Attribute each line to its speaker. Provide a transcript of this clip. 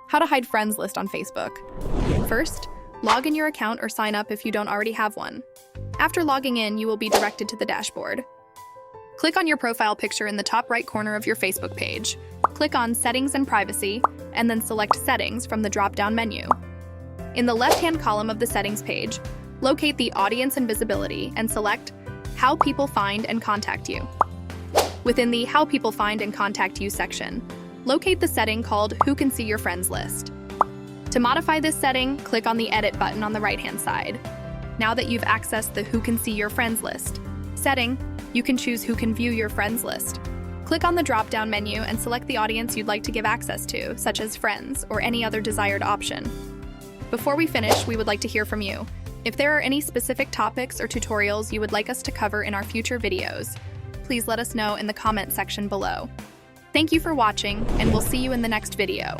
Speaker 1: How to hide friends list on Facebook. First, log in your account or sign up if you don't already have one. After logging in, you will be directed to the dashboard. Click on your profile picture in the top right corner of your Facebook page. Click on Settings and Privacy, and then select Settings from the drop-down menu. In the left-hand column of the Settings page, locate the Audience and Visibility and select How People Find and Contact You. Within the How People Find and Contact You section, locate the setting called Who Can See Your Friends List. To modify this setting, click on the Edit button on the right-hand side. Now that you've accessed the Who Can See Your Friends List setting, you can choose Who Can View Your Friends List. Click on the drop-down menu and select the audience you'd like to give access to, such as friends or any other desired option. Before we finish, we would like to hear from you. If there are any specific topics or tutorials you would like us to cover in our future videos, please let us know in the comment section below. Thank you for watching, and we'll see you in the next video.